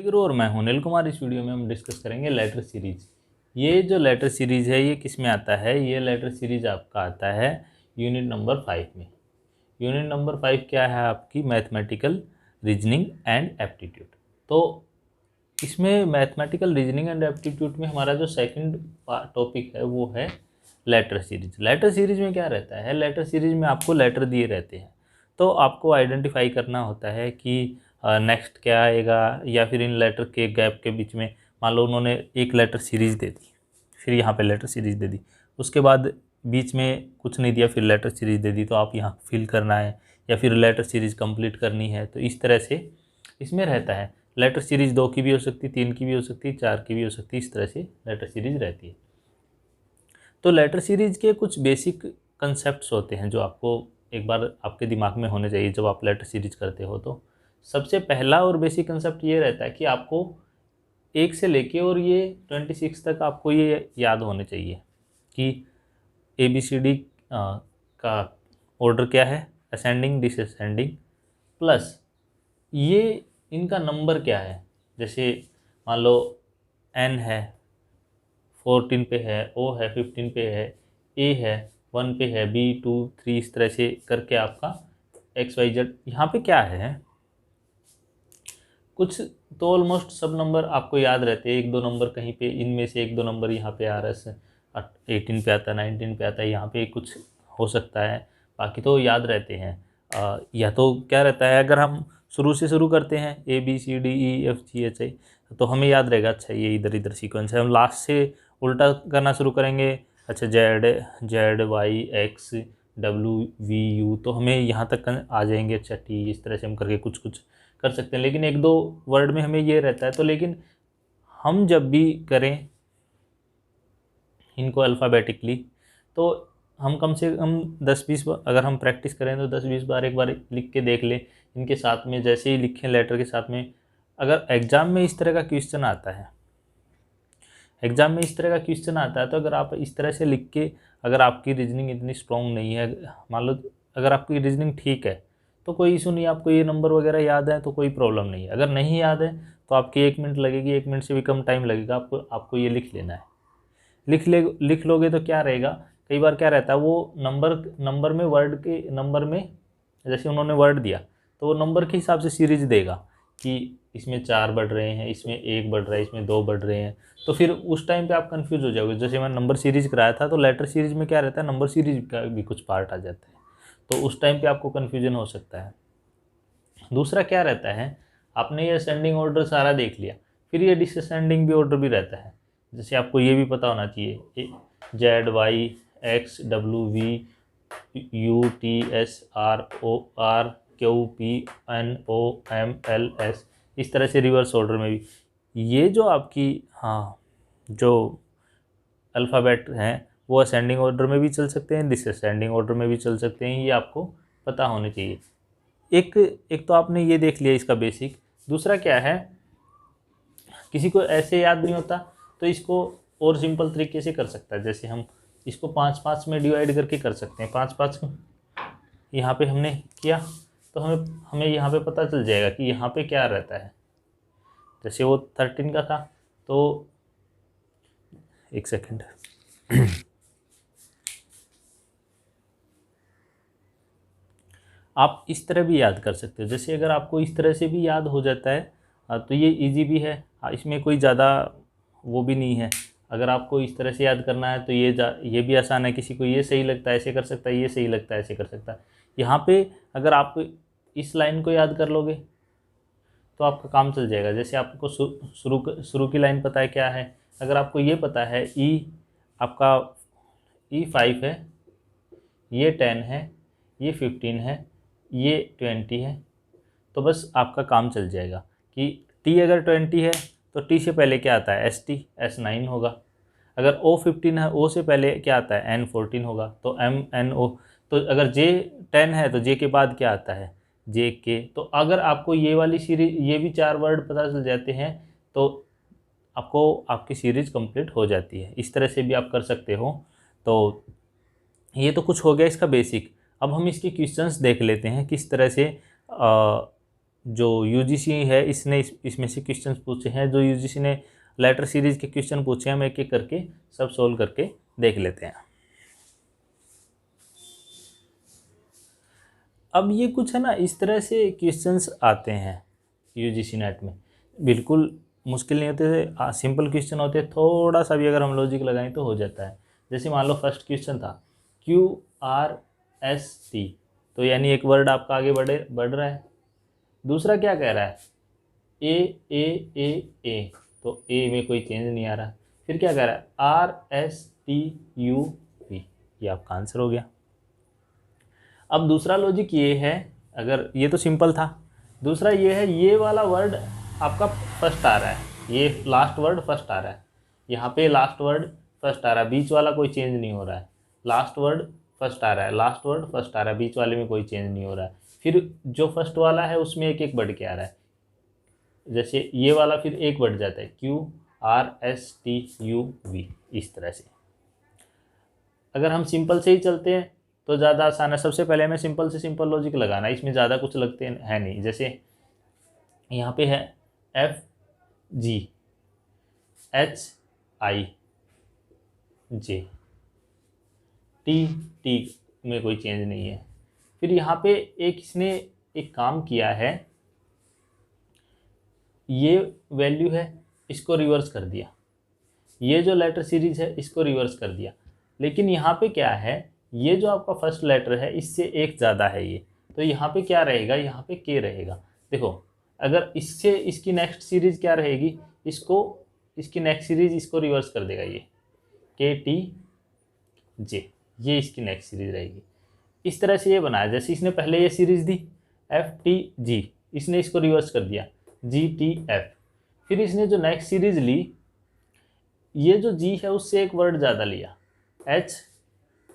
और मैं हूं नील कुमार। इस वीडियो में हम डिस्कस करेंगे लेटर सीरीज। ये जो लेटर सीरीज है ये किस में आता है? ये लेटर सीरीज आपका आता है यूनिट नंबर 5 में। यूनिट नंबर 5 क्या है आपकी? Mathematical reasoning and aptitude. तो इसमें मैथमेटिकल रीजनिंग एंड एप्टीट्यूड में हमारा जो सेकंड टॉपिक है वो है लेटर सीरीज। लेटर सीरीज में क्या रहता है? लेटर सीरीज में आपको लेटर दिए रहते हैं, तो आपको आइडेंटिफाई करना होता है कि नेक्स्ट क्या आएगा, या फिर इन लेटर के गैप के बीच में मान लो उन्होंने एक लेटर सीरीज दे दी, फिर यहाँ पे लेटर सीरीज दे दी, उसके बाद बीच में कुछ नहीं दिया, फिर लेटर सीरीज दे दी, तो आप यहाँ फिल करना है या फिर लेटर सीरीज कंप्लीट करनी है। तो इस तरह से इसमें रहता है। लेटर सीरीज 2 की भी हो सकती है, 3 की भी हो सकती है, 4 की भी हो सकती है, इस तरह से लेटर सीरीज रहती है। तो लेटर सीरीज के कुछ बेसिक कंसेप्ट्स होते हैं जो आपको एक बार आपके दिमाग में होने चाहिए जब आप लेटर सीरीज करते हो। तो सबसे पहला और बेसिक कंसेप्ट ये रहता है कि आपको 1 से लेके और ये 26 तक आपको ये याद होने चाहिए कि ABCD का ऑर्डर क्या है, असेंडिंग डिसअसेंडिंग, प्लस ये इनका नंबर क्या है। जैसे मान लो N है, 14 पे है, O है 15 पे है, A है 1 पे है, B 2 3, इस तरह से करके आपका XYZ यहाँ पे क्या है। कुछ तो ऑलमोस्ट सब नंबर आपको याद रहते हैं, 1-2 नंबर कहीं पे, इनमें से 1-2 नंबर यहाँ पे RS 18 पे आता है, 19 पे आता है, यहाँ पे कुछ हो सकता है, बाकी तो याद रहते हैं। या तो क्या रहता है, अगर हम शुरू से शुरू करते हैं ABCDEFGHI तो हमें याद रहेगा, अच्छा ये इधर इधर सीक्वेंस है। हम लास्ट से उल्टा करना शुरू करेंगे, अच्छा ZYX WVU, तो हमें यहाँ तक आ जाएंगे, अच्छा T, इस तरह से हम करके कुछ कुछ कर सकते हैं। लेकिन 1-2 वर्ड में हमें ये रहता है। तो लेकिन हम जब भी करें इनको अल्फ़ाबेटिकली, तो हम कम से कम 10-20 बार अगर हम प्रैक्टिस करें तो 10-20 बार एक बार लिख के देख लें इनके साथ में। जैसे ही लिखें लेटर के साथ में, अगर एग्ज़ाम में इस तरह का क्वेश्चन आता है, तो अगर आप इस तरह से लिख के, अगर आपकी रीजनिंग इतनी स्ट्रॉन्ग नहीं है, मान लो अगर आपकी रीजनिंग ठीक है तो कोई इशू नहीं, आपको ये नंबर वगैरह याद है तो कोई प्रॉब्लम नहीं है। अगर नहीं याद है तो आपकी 1 मिनट लगेगी, 1 मिनट से भी कम टाइम लगेगा, आपको ये लिख लेना है। लिख लोगे तो क्या रहेगा, कई बार क्या रहता है, वो नंबर में, वर्ड के नंबर में, जैसे उन्होंने वर्ड दिया तो वो नंबर के हिसाब से सीरीज देगा कि इसमें 4 बढ़ रहे हैं, इसमें 1 बढ़ रहा है, इसमें 2 बढ़ रहे हैं। तो फिर उस टाइम पे आप कंफ्यूज हो जाओगे। जैसे मैंने नंबर सीरीज कराया था, तो लेटर सीरीज में क्या रहता है, नंबर सीरीज का भी कुछ पार्ट आ जाता है, तो उस टाइम पे आपको कन्फ्यूजन हो सकता है। दूसरा क्या रहता है, आपने ये असेंडिंग ऑर्डर सारा देख लिया, फिर ये डिसअसेंडिंग भी ऑर्डर भी रहता है। जैसे आपको ये भी पता होना चाहिए, ZYXWVUTSRORQPNOMLS, इस तरह से रिवर्स ऑर्डर में भी। ये जो आपकी जो अल्फ़ाबेट हैं वो असेंडिंग ऑर्डर में भी चल सकते हैं, डिसअसेंडिंग ऑर्डर में भी चल सकते हैं, ये आपको पता होने चाहिए। एक तो आपने ये देख लिया इसका बेसिक। दूसरा क्या है, किसी को ऐसे याद नहीं होता तो इसको और सिंपल तरीके से कर सकता है। जैसे हम इसको 5-5 में डिवाइड करके कर सकते हैं। 5-5 यहाँ पे हमने किया तो हमें यहाँ पे पता चल जाएगा कि यहाँ पे क्या रहता है। जैसे वो 13 का था, तो एक सेकेंड आप इस तरह भी याद कर सकते हो। जैसे अगर आपको इस तरह से भी याद हो जाता है तो ये इजी भी है, इसमें कोई ज़्यादा वो भी नहीं है। अगर आपको इस तरह से याद करना है तो ये भी आसान है। किसी को ये सही लगता है ऐसे कर सकता है, ये सही लगता है ऐसे कर सकता है। यहाँ पे अगर आप इस लाइन को याद कर लोगे तो आपका काम चल जाएगा। जैसे आपको शुरू की लाइन पता है क्या है, अगर आपको ये पता है आपका E5 है, ये 10 है, ये 15 है, ये 20 है, तो बस आपका काम चल जाएगा कि T अगर 20 है तो T से पहले क्या आता है, ST, S9 होगा। अगर O 15 है, O से पहले क्या आता है, N 14 होगा, तो MNO। तो अगर J 10 है तो J के बाद क्या आता है, JK। तो अगर आपको ये वाली सीरीज, ये भी 4 वर्ड पता चल जाते हैं तो आपको आपकी सीरीज कंप्लीट हो जाती है। इस तरह से भी आप कर सकते हो। तो ये तो कुछ हो गया इसका बेसिक। अब हम इसके क्वेश्चंस देख लेते हैं किस तरह से जो यूजीसी है इसने इसमें से क्वेश्चन पूछे हैं, जो यूजीसी ने लेटर सीरीज के क्वेश्चन पूछे हैं, हम एक एक करके सब सोल्व करके देख लेते हैं। अब ये कुछ है ना इस तरह से क्वेश्चंस आते हैं यूजीसी नेट में, बिल्कुल मुश्किल नहीं होते, सिंपल क्वेश्चन होते हैं, थोड़ा सा भी अगर हम लॉजिक लगाएं तो हो जाता है। जैसे मान लो फर्स्ट क्वेश्चन था QRST, तो यानी एक वर्ड आपका आगे बढ़ रहा है। दूसरा क्या कह रहा है A, तो A में कोई चेंज नहीं आ रहा। फिर क्या कह रहा है RSTUV, ये आपका आंसर हो गया। अब दूसरा लॉजिक ये है, अगर ये तो सिंपल था, दूसरा ये है ये वाला वर्ड आपका फर्स्ट आ रहा है, ये लास्ट वर्ड फर्स्ट आ रहा है, यहाँ पे लास्ट वर्ड फर्स्ट आ रहा है, बीच वाला कोई चेंज नहीं हो रहा है, लास्ट वर्ड फर्स्ट आ रहा है, लास्ट वर्ड फर्स्ट आ रहा है, बीच वाले में कोई चेंज नहीं हो रहा है। फिर जो फर्स्ट वाला है उसमें एक एक बढ़ के आ रहा है, जैसे ये वाला फिर एक बढ़ जाता है QRSTUV, इस तरह से। अगर हम सिंपल से ही चलते हैं तो ज़्यादा आसान है। सबसे पहले हमें सिंपल से सिंपल लॉजिक लगाना है, इसमें ज़्यादा कुछ लगते हैं नहीं। जैसे यहाँ पे है FGHIJ, T में कोई चेंज नहीं है। फिर यहाँ पे इसने एक काम किया है, ये वैल्यू है इसको रिवर्स कर दिया, ये जो लेटर सीरीज है इसको रिवर्स कर दिया। लेकिन यहाँ पे क्या है, ये जो आपका फर्स्ट लेटर है इससे एक ज़्यादा है ये, तो यहाँ पे क्या रहेगा, यहाँ पे के रहेगा। देखो अगर इससे इसकी नेक्स्ट सीरीज क्या रहेगी, इसकी नेक्स्ट सीरीज इसको रिवर्स कर देगा, ये KTJ, ये इसकी नेक्स्ट सीरीज रहेगी। इस तरह से ये बनाया, जैसे इसने पहले ये सीरीज दी FTG, इसने इसको रिवर्स कर दिया GTF। फिर इसने जो नेक्स्ट सीरीज ली, ये जो G है उससे एक वर्ड ज़्यादा लिया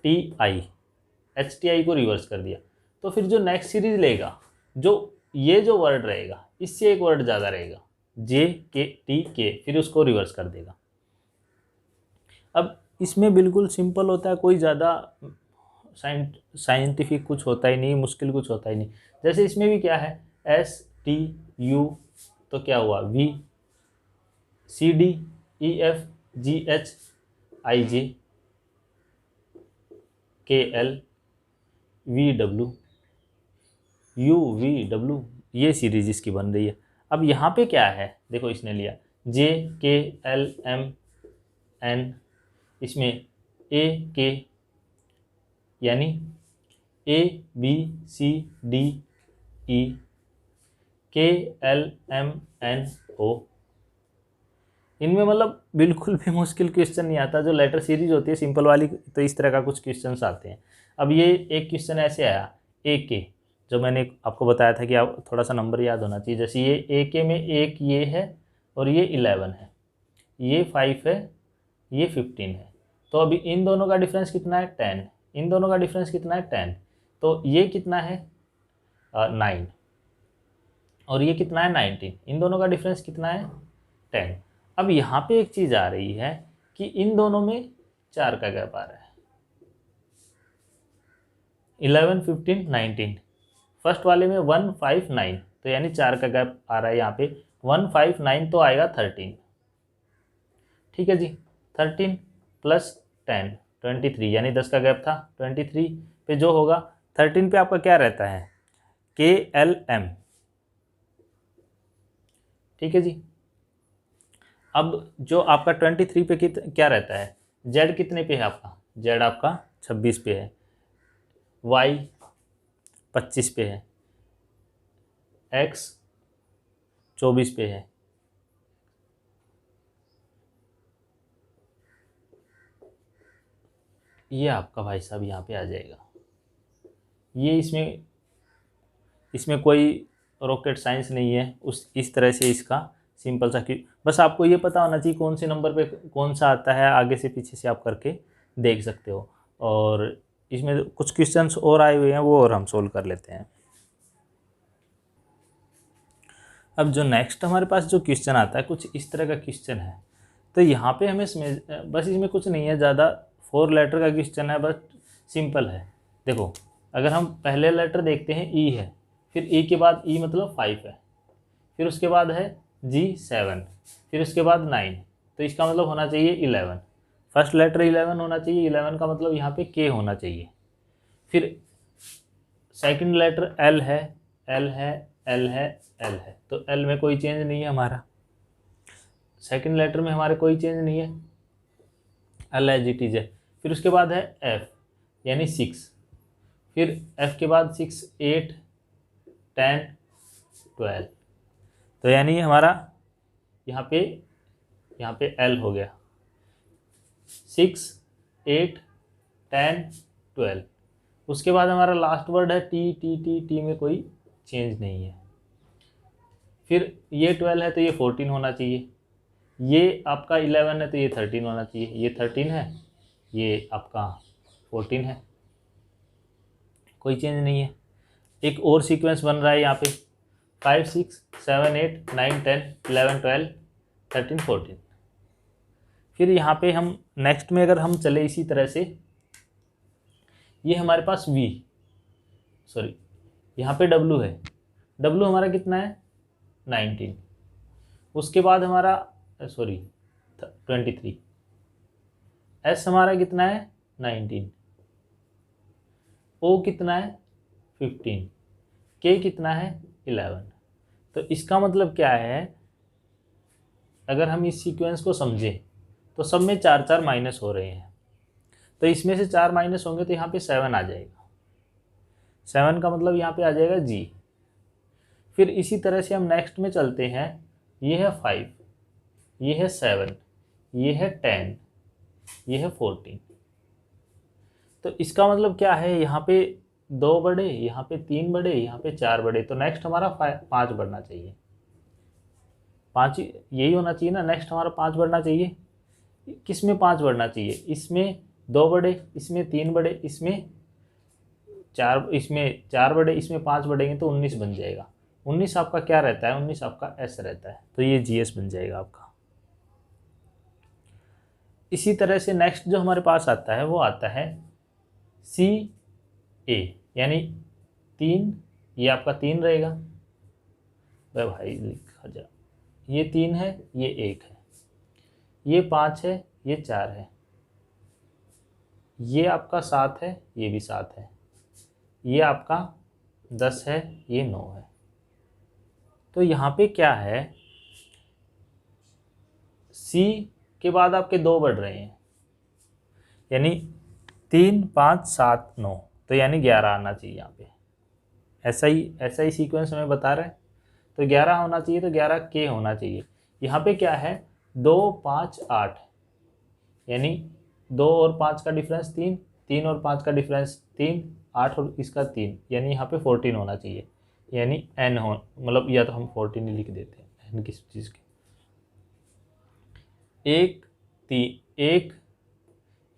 HTI को रिवर्स कर दिया। तो फिर जो नेक्स्ट सीरीज लेगा, जो ये जो वर्ड रहेगा इससे एक वर्ड ज़्यादा रहेगा JKTK, फिर उसको रिवर्स कर देगा। अब इसमें बिल्कुल सिंपल होता है, कोई ज़्यादा साइंटिफिक कुछ होता ही नहीं, मुश्किल कुछ होता ही नहीं। जैसे इसमें भी क्या है STU, तो क्या हुआ VCDEFGHIJ KLVW UVW, ये सीरीज इसकी बन रही है। अब यहाँ पे क्या है, देखो इसने लिया JKLMN, इसमें AK यानी ABCDE KLMNO, इनमें मतलब बिल्कुल भी मुश्किल क्वेश्चन नहीं आता। जो लेटर सीरीज होती है सिंपल वाली, तो इस तरह का कुछ क्वेश्चंस आते हैं। अब ये एक क्वेश्चन ऐसे आया AK, जो मैंने आपको बताया था कि आप थोड़ा सा नंबर याद होना चाहिए। जैसे ये AK में एक ये है और ये 11 है, ये 5 है, ये 15 है। तो अभी इन दोनों का डिफरेंस कितना है 10, इन दोनों का डिफरेंस कितना है 10, तो ये कितना है 9 और ये कितना है 19, इन दोनों का डिफरेंस कितना है 10। अब यहाँ पे एक चीज़ आ रही है कि इन दोनों में 4 का गैप आ रहा है, 11, 15, 19। फर्स्ट वाले में 1, 5, 9, तो यानी 4 का गैप आ रहा है यहाँ पे 1, 5, 9, तो आएगा 13। ठीक है जी, 13 + 10 23, यानी 10 का गैप था। 23 पे जो होगा 13 पे आपका क्या रहता है KLM। ठीक है जी, अब जो आपका 23 पे क्या रहता है, Z कितने पे है आपका, Z आपका 26 पे है, Y 25 पे है, X 24 पे है, ये आपका भाई साहब यहाँ पे आ जाएगा। ये इसमें कोई रॉकेट साइंस नहीं है, इस तरह से इसका सिंपल सा कि बस आपको ये पता होना चाहिए कौन से नंबर पे कौन सा आता है, आगे से पीछे से आप करके देख सकते हो। और इसमें कुछ क्वेश्चंस और आए हुए हैं, वो और हम सोल्व कर लेते हैं। अब जो नेक्स्ट हमारे पास जो क्वेश्चन आता है, कुछ इस तरह का क्वेश्चन है। तो यहाँ पे हमें बस इसमें कुछ नहीं है ज़्यादा, 4 लेटर का क्वेश्चन है, बस सिंपल है। देखो अगर हम पहले लेटर देखते हैं E है, फिर E के बाद E मतलब 5 है, फिर उसके बाद है G 7, फिर उसके बाद 9, तो इसका मतलब होना चाहिए 11। फर्स्ट लेटर 11 होना चाहिए, 11 का मतलब यहाँ पे K होना चाहिए। फिर सेकंड लेटर L है, L है, L है, L है, तो L में कोई चेंज नहीं है हमारा, सेकंड लेटर में हमारे कोई चेंज नहीं है, L एज इट इज है। फिर उसके बाद है F यानी 6, फिर F के बाद 6 8 10 12, तो यानी हमारा यहाँ पे L हो गया 6 8 10 12। उसके बाद हमारा लास्ट वर्ड है T, T, T, T में कोई चेंज नहीं है। फिर ये 12 है तो ये 14 होना चाहिए, ये आपका 11 है तो ये 13 होना चाहिए, ये 13 है, ये आपका 14 है, कोई चेंज नहीं है। एक और सीक्वेंस बन रहा है यहाँ पे 5 6 7 8 9 10 11 12 13 14। फिर यहाँ पे हम नेक्स्ट में अगर हम चले इसी तरह से, ये हमारे पास यहाँ पे W है, W हमारा कितना है 19, उसके बाद हमारा 23, S हमारा कितना है 19, O कितना है 15, K कितना है 11। तो इसका मतलब क्या है, अगर हम इस सीक्वेंस को समझें तो सब में 4 4 माइनस हो रहे हैं, तो इसमें से 4 माइनस होंगे तो यहाँ पे 7 आ जाएगा, 7 का मतलब यहाँ पे आ जाएगा G। फिर इसी तरह से हम नेक्स्ट में चलते हैं, ये है 5, ये है 7, ये है 10, ये है 14। तो इसका मतलब क्या है, यहाँ पे 2 बड़े, यहाँ पे 3 बड़े, यहाँ पे 4 बड़े, तो नेक्स्ट हमारा 5 बढ़ना चाहिए, 5 यही होना चाहिए ना, नेक्स्ट हमारा 5 बढ़ना चाहिए। किस में 5 बढ़ना चाहिए, इसमें 2 बड़े, इसमें 3 बड़े, इसमें 4 बड़े, इसमें 5 बढ़ेंगे तो 19 बन जाएगा। 19 आपका क्या रहता है, 19 आपका S रहता है, तो ये GS बन जाएगा आपका। इसी तरह से नेक्स्ट जो हमारे पास आता है वो आता है CA यानी 3, ये आपका 3 रहेगा, भाई लिखा जा, ये 3 है, ये 1 है, ये 5 है, ये 4 है, ये आपका 7 है, ये भी 7 है, ये आपका 10 है, ये 9 है। तो यहाँ पे क्या है, C के बाद आपके 2 बढ़ रहे हैं, यानी 3 5 7 9, तो यानी 11 आना चाहिए यहाँ पे, ऐसा ही सीक्वेंस हमें बता रहा है, तो 11 होना चाहिए, तो 11 K होना चाहिए। यहाँ पे क्या है 2 5 8, यानी 2 और 5 का डिफरेंस 3, 3 और 5 का डिफरेंस 3, 8 और इसका 3, यानी यहाँ पे 14 होना चाहिए, यानी N हो, मतलब या तो हम 14 ही लिख देते हैं N किस चीज़ की, 1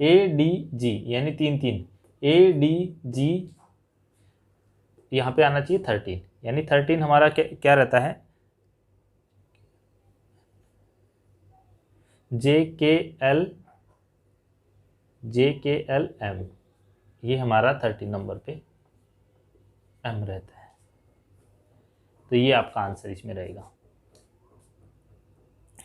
ADG यानी 3 3, ADG यहाँ पे आना चाहिए 13, यानी 13 हमारा क्या रहता है JKL M, ये हमारा 13 नंबर पे M रहता है, तो ये आपका आंसर इसमें रहेगा।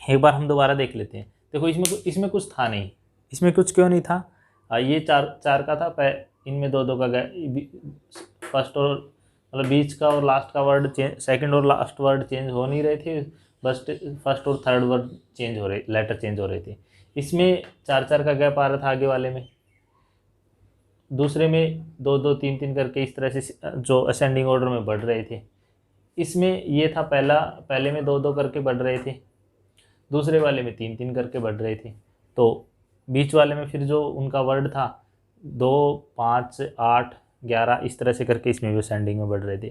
एक बार हम दोबारा देख लेते हैं, देखो इसमें कुछ था नहीं, इसमें कुछ क्यों नहीं था, ये 4 का था, इनमें 2 2 का गया, फर्स्ट और मतलब बीच का और लास्ट का वर्ड चेंज, सेकंड और लास्ट वर्ड चेंज हो नहीं रहे थे, बस फर्स्ट और थर्ड वर्ड चेंज हो रहे, लेटर चेंज हो रहे थे। इसमें 4 4 का गैप आ रहा था आगे वाले में, दूसरे में 2 2 3 3 करके इस तरह से जो असेंडिंग ऑर्डर में बढ़ रहे थे। इसमें ये था पहले में 2 2 करके बढ़ रहे थे, दूसरे वाले में 3 3 करके बढ़ रहे थे, तो बीच वाले में फिर जो उनका वर्ड था 2 5 8 11 इस तरह से करके इसमें भी असेंडिंग में बढ़ रहे थे।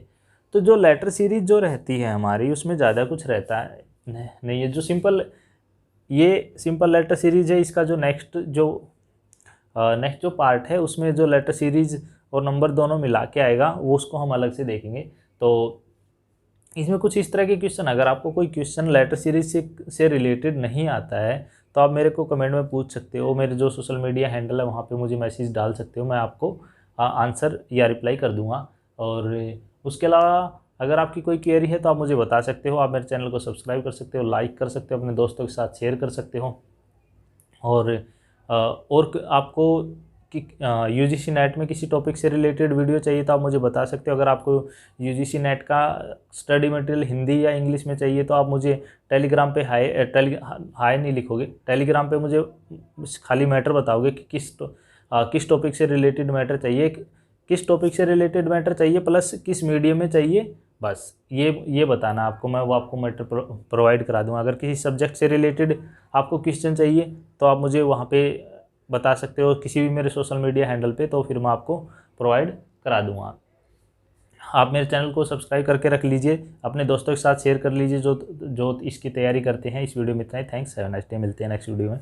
तो जो लेटर सीरीज जो रहती है हमारी, उसमें ज़्यादा कुछ रहता है नहीं है, जो सिंपल लेटर सीरीज है, इसका जो नेक्स्ट जो पार्ट है उसमें जो लेटर सीरीज और नंबर दोनों मिला के आएगा वो उसको हम अलग से देखेंगे। तो इसमें कुछ इस तरह के क्वेश्चन, अगर आपको कोई क्वेश्चन लेटर सीरीज से रिलेटेड नहीं आता है तो आप मेरे को कमेंट में पूछ सकते हो, मेरे जो सोशल मीडिया हैंडल है वहाँ पे मुझे मैसेज डाल सकते हो, मैं आपको आंसर या रिप्लाई कर दूँगा। और उसके अलावा अगर आपकी कोई क्वेरी है तो आप मुझे बता सकते हो। आप मेरे चैनल को सब्सक्राइब कर सकते हो, लाइक कर सकते हो, अपने दोस्तों के साथ शेयर कर सकते हो। और आपको कि यूजीसी नेट में किसी टॉपिक से रिलेटेड वीडियो चाहिए तो आप मुझे बता सकते हो। अगर आपको यूजीसी नेट का स्टडी मटेरियल हिंदी या इंग्लिश में चाहिए तो आप मुझे टेलीग्राम पे हाई नहीं लिखोगे, टेलीग्राम पे मुझे खाली मैटर बताओगे कि किस टॉपिक से रिलेटेड मैटर चाहिए, किस टॉपिक से रिलेटेड मैटर चाहिए प्लस किस मीडियम में चाहिए, बस ये बताना आपको, मैं वो आपको मैटर प्रोवाइड करा दूँगा। अगर किसी सब्जेक्ट से रिलेटेड आपको क्वेश्चन चाहिए तो आप मुझे वहाँ पे बता सकते हो किसी भी मेरे सोशल मीडिया हैंडल पे, तो फिर मैं आपको प्रोवाइड करा दूँगा। आप मेरे चैनल को सब्सक्राइब करके रख लीजिए, अपने दोस्तों के साथ शेयर कर लीजिए जो इसकी तैयारी करते हैं। इस वीडियो में इतना ही। Thanks, have a nice day. मिलते हैं नेक्स्ट वीडियो में।